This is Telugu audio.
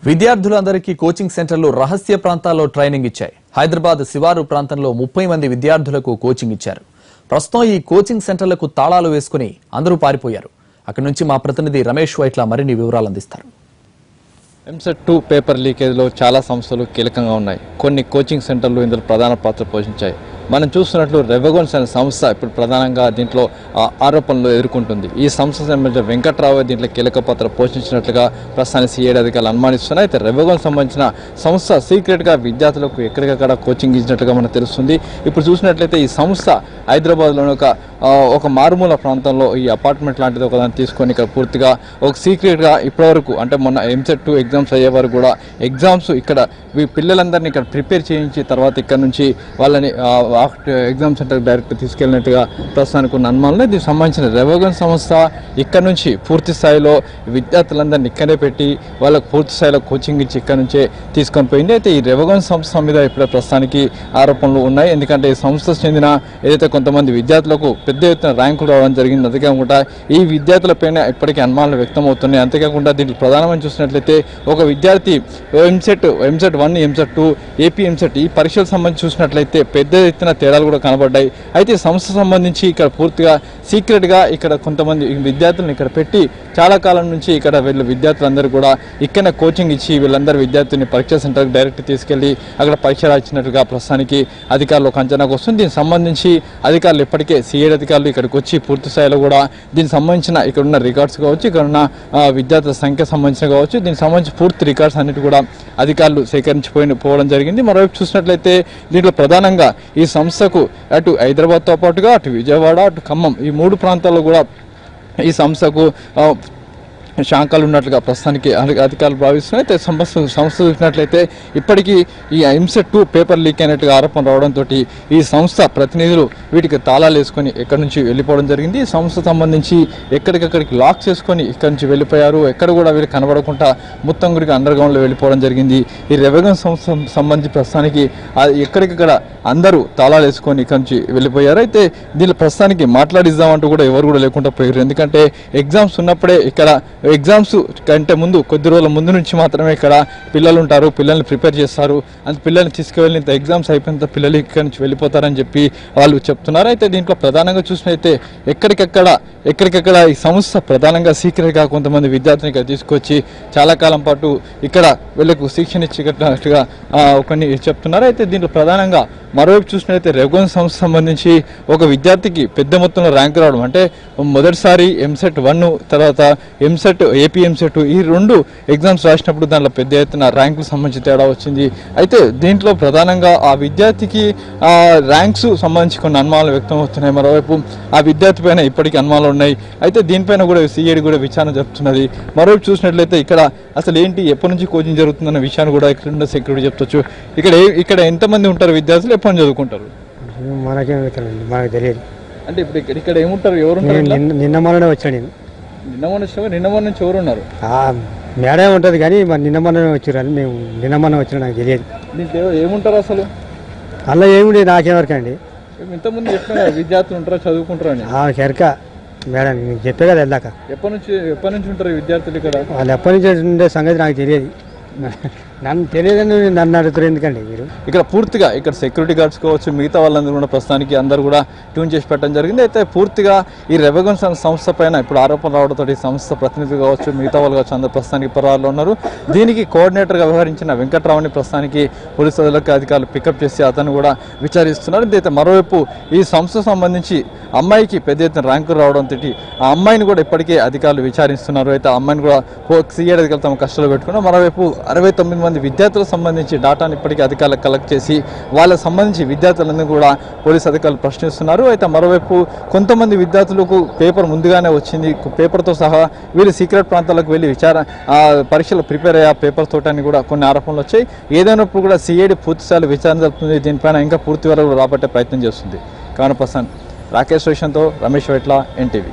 విద్యార్థులందరికీ కోచింగ్ సెంటర్లు రహస్య ప్రాంతాల్లో ట్రైనింగ్ ఇచ్చాయి. హైదరాబాద్ శివారు ప్రాంతంలో 30 మంది విద్యార్థులకు కోచింగ్ ఇచ్చారు. ప్రస్తుతం ఈ కోచింగ్ సెంటర్లకు తాళాలు వేసుకుని అందరూ పారిపోయారు. అక్కడి నుంచి మా ప్రతినిధి రమేష్ వైట్ల మరిన్ని వివరాలు అందిస్తారు. ఎంసెట్ 2 పేపర్ లీకేజ్లో చాలా సంస్థలు కీలకంగా ఉన్నాయి. కొన్ని కోచింగ్ సెంటర్లు ఇందులో ప్రధాన పాత్ర పోషించాయి. మనం చూస్తున్నట్లు రెవెగోన్స్ అనే సంస్థ ఇప్పుడు ప్రధానంగా దీంట్లో ఆరోపణలు ఎదుర్కొంటుంది. ఈ సంస్థ సంబంధించిన వెంకట్రావు దీంట్లో కీలక పాత్ర పోషించినట్లుగా ప్రస్తుతానికి సిఐడి అధికారులు అనుమానిస్తున్నాయి. అయితే రెవెగోన్ సంబంధించిన సంస్థ సీక్రెట్గా విద్యార్థులకు ఎక్కడికక్కడ కోచింగ్ ఇచ్చినట్లుగా మనకు తెలుస్తుంది. ఇప్పుడు చూసినట్లయితే ఈ సంస్థ హైదరాబాద్లోని ఒక మారుమూల ప్రాంతంలో ఈ అపార్ట్మెంట్ లాంటిది ఒకదాన్ని తీసుకొని ఇక్కడ పూర్తిగా ఒక సీక్రెట్గా ఇప్పటివరకు అంటే మొన్న ఎంసెట్ 2 ఎగ్జామ్స్ అయ్యే వరకు కూడా ఎగ్జామ్స్ ఇక్కడ పిల్లలందరినీ ఇక్కడ ప్రిపేర్ చేయించి తర్వాత ఇక్కడ నుంచి వాళ్ళని ఎగ్జామ్ సెంటర్ డైరెక్ట్ తీసుకెళ్ళినట్టుగా ప్రస్తుతానికి ఉన్న అనుమానాలు. దీనికి సంబంధించిన రెవెగోన్ సంస్థ ఇక్కడ నుంచి పూర్తి స్థాయిలో విద్యార్థులందరినీ ఇక్కడే పెట్టి వాళ్ళకు పూర్తి స్థాయిలో కోచింగ్ ఇచ్చి ఇక్కడ నుంచే తీసుకొని పోయింది. అయితే ఈ రెవెగోన్ సంస్థ మీద ఇప్పుడే ప్రస్తుతానికి ఆరోపణలు ఉన్నాయి. ఎందుకంటే ఈ సంస్థకు చెందిన ఏదైతే కొంతమంది విద్యార్థులకు పెద్ద ఎత్తున ర్యాంకులు రావడం జరిగింది. అంతేకాకుండా ఈ విద్యార్థులపైన ఇప్పటికీ అనుమానాలు వ్యక్తం అవుతున్నాయి. అంతేకాకుండా దీనికి ప్రధానమైన చూసినట్లయితే ఒక విద్యార్థి ఎంసెట్ 1, ఎంసెట్ 2, ఏపీ ఎంసెట్ ఈ పరీక్షలకు సంబంధించి చూసినట్లయితే పెద్ద ఎత్తున తేడాలు కూడా కనబడ్డాయి. అయితే సంస్థ సంబంధించి ఇక్కడ పూర్తిగా సీక్రెట్గా ఇక్కడ కొంతమంది విద్యార్థులను ఇక్కడ పెట్టి చాలా కాలం నుంచి ఇక్కడ వీళ్ళు విద్యార్థులందరూ కూడా ఇక్కడనే కోచింగ్ ఇచ్చి వీళ్ళందరూ విద్యార్థుల్ని పరీక్షా సెంటర్కి డైరెక్ట్ తీసుకెళ్లి అక్కడ పరీక్ష రాసినట్టుగా ప్రస్తుతానికి అధికారులు ఒక అంచనాకు వస్తుంది. దీనికి సంబంధించి అధికారులు ఇప్పటికే సిఐడి అధికారులు ఇక్కడికి వచ్చి పూర్తి స్థాయిలో కూడా దీనికి సంబంధించిన ఇక్కడ ఉన్న రికార్డ్స్ కావచ్చు, ఇక్కడ ఉన్న విద్యార్థుల సంఖ్య సంబంధించిన కావచ్చు, దీనికి సంబంధించి పూర్తి రికార్డ్స్ అన్నిటి కూడా అధికారులు పోవడం జరిగింది. మరోవైపు చూసినట్లయితే దీంట్లో ప్రధానంగా ఈ సంస్థకు అటు హైదరాబాద్తో పాటుగా అటు విజయవాడ అటు ఖమ్మం ఈ 3 ప్రాంతాల్లో కూడా ఈ సంస్థకు శాఖలు ఉన్నట్లుగా ప్రస్తుతానికి అధికారులు భావిస్తున్నాయి. అయితే సంస్థ చూసినట్లయితే ఇప్పటికీ ఈ ఎంసెట్ 2 పేపర్ లీక్ అయినట్టుగా ఆరోపణ రావడంతో ఈ సంస్థ ప్రతినిధులు వీటికి తాళాలు వేసుకొని ఎక్కడి నుంచి వెళ్ళిపోవడం జరిగింది. ఈ సంస్థ సంబంధించి ఎక్కడికక్కడికి లాక్ చేసుకొని ఇక్కడి నుంచి వెళ్ళిపోయారు. ఎక్కడ కూడా వీళ్ళు కనబడకుండా మొత్తం గురికి అండర్గ్రౌండ్లో వెళ్ళిపోవడం జరిగింది. ఈ రెవెగోన్ సంస్థ సంబంధించి ప్రస్తుతానికి ఎక్కడికక్కడ అందరూ తాళాలు వేసుకొని ఇక్కడి నుంచి వెళ్ళిపోయారు. అయితే దీనిలో ప్రస్తుతానికి మాట్లాడిద్దామంటూ కూడా ఎవరు కూడా లేకుండా పోయారు. ఎందుకంటే ఎగ్జామ్స్ ఉన్నప్పుడే ఇక్కడ ఎగ్జామ్స్ కంటే ముందు కొద్ది రోజుల ముందు నుంచి మాత్రమే ఇక్కడ పిల్లలు ఉంటారు, పిల్లల్ని ప్రిపేర్ చేస్తారు. అంత పిల్లల్ని తీసుకువెళ్ళి ఎగ్జామ్స్ అయిపోయినంత పిల్లలు ఇక్కడ నుంచి వెళ్ళిపోతారని చెప్పి వాళ్ళు చెప్తున్నారు. అయితే దీంట్లో ప్రధానంగా చూసినైతే ఎక్కడికక్కడ ఈ సంస్థ ప్రధానంగా సీక్రెట్గా కొంతమంది విద్యార్థులను ఇక్కడ తీసుకొచ్చి చాలా కాలం పాటు ఇక్కడ వీళ్ళకు శిక్షణ ఇచ్చినట్టుగా కొన్ని చెప్తున్నారు. అయితే దీంట్లో ప్రధానంగా మరోవైపు చూసినట్లయితే రెవెగోన్ సంస్థ సంబంధించి ఒక విద్యార్థికి పెద్ద మొత్తంలో ర్యాంకు రావడం అంటే మొదటిసారి ఎంసెట్ 1 తర్వాత ఎంసెట్ ఏపీ ఎంసెట్ ఈ 2 ఎగ్జామ్స్ రాసినప్పుడు దాంట్లో పెద్ద ఎత్తున ర్యాంకులకు సంబంధించి తేడా వచ్చింది. అయితే దీంట్లో ప్రధానంగా ఆ విద్యార్థికి ర్యాంక్స్ సంబంధించి కొన్ని అనుమానాలు వ్యక్తం అవుతున్నాయి. మరోవైపు ఆ విద్యార్థి పైన ఇప్పటికీ అనుమానాలు ఉన్నాయి. అయితే దీనిపైన కూడా సిఐడి కూడా విచారణ జరుపుతున్నది. మరోవైపు చూసినట్లయితే ఇక్కడ అసలు ఏంటి ఎప్పటి నుంచి కోచింగ్ జరుగుతుందన్న విషయాన్ని కూడా ఇక్కడ సెక్యూరిటీ చెప్పొచ్చు. ఇక్కడ ఎంతమంది ఉంటారు విద్యార్థులు, ఎప్పటి నుంచి చదువుకుంటారు? మనకు తెలియదు. అంటే ఇప్పుడు ఇక్కడ ఏముంటారు, ఎవరు నిన్న మొన్ననే వచ్చాడు. నిన్న మొన్న నుంచి ఎవరు ఉన్నారు? మేడం ఉంటుంది కానీ మరి నిన్న మొన్ననే వచ్చారు అని మేము నిన్న మొన్న వచ్చినా నాకు తెలియదు. ఏముంటారు అసలు అలా ఏమిటి నాకేవరకు అండి. ఇంతకుముందు చెప్పిన విద్యార్థులు ఉంటారా చదువుకుంటారా అని కెరక మేడం మీకు చెప్పే కదా వెళ్ళాక. ఎప్పటి నుంచి ఉంటారు విద్యార్థులు ఇక్కడ? వాళ్ళు ఎప్పటి నుంచి ఉండే సంగతి నాకు తెలియదు. నన్ను తెలియదని నన్ను అడుగుతారు ఎందుకండి మీరు? ఇక్కడ పూర్తిగా ఇక్కడ సెక్యూరిటీ గార్డ్స్ కావచ్చు, మిగతా వాళ్ళందరూ కూడా ప్రస్తుతానికి అందరూ కూడా ట్యూన్ చేసి పెట్టడం జరిగింది. అయితే పూర్తిగా ఈ రెవెగోన్ సంస్థ పైన ఇప్పుడు ఆరోపణ రావడంతో ఈ సంస్థ ప్రతినిధులు కావచ్చు, మిగతా వాళ్ళు కావచ్చు, అందరూ ప్రస్తుతానికి పరారులో ఉన్నారు. దీనికి కోఆర్డినేటర్గా వ్యవహరించిన వెంకట్రావుని ప్రస్తుతానికి పోలీసు అధికారులు పికప్ చేసి అతను కూడా విచారిస్తున్నారు. అయితే మరోవైపు ఈ సంస్థ సంబంధించి అమ్మాయికి పెద్ద ఎత్తున ర్యాంకులు రావడంతో ఆ అమ్మాయిని కూడా ఇప్పటికే అధికారులు విచారిస్తున్నారు. అయితే ఆ అమ్మాయిని కూడా సిఐడి అధికారులు తమ కష్టాలు పెట్టుకున్నారు. మరోవైపు 69 మంది విద్యార్థులకు సంబంధించి డేటాను ఇప్పటికీ అధికారులకు కలెక్ట్ చేసి వాళ్ళకు సంబంధించి విద్యార్థులందరూ కూడా పోలీసు అధికారులు ప్రశ్నిస్తున్నారు. అయితే మరోవైపు కొంతమంది విద్యార్థులకు పేపర్ ముందుగానే వచ్చింది, పేపర్తో సహా వీళ్ళు సీక్రెట్ ప్రాంతాలకు వెళ్ళి పరీక్షలు ప్రిపేర్ అయ్యే పేపర్ తోటని కూడా కొన్ని ఆరోపణలు వచ్చాయి. ఏదైనప్పుడు కూడా సిఐడి పూర్తిస్థాయిలో విచారణ జరుపుతుంది. దీనిపైన ఇంకా పూర్తి వరకు రాబట్టే ప్రయత్నం చేస్తుంది. కానపర్సన్ రాకేష్ రోషన్తో రమేష్ వైట్ల, ఎన్టీవీ.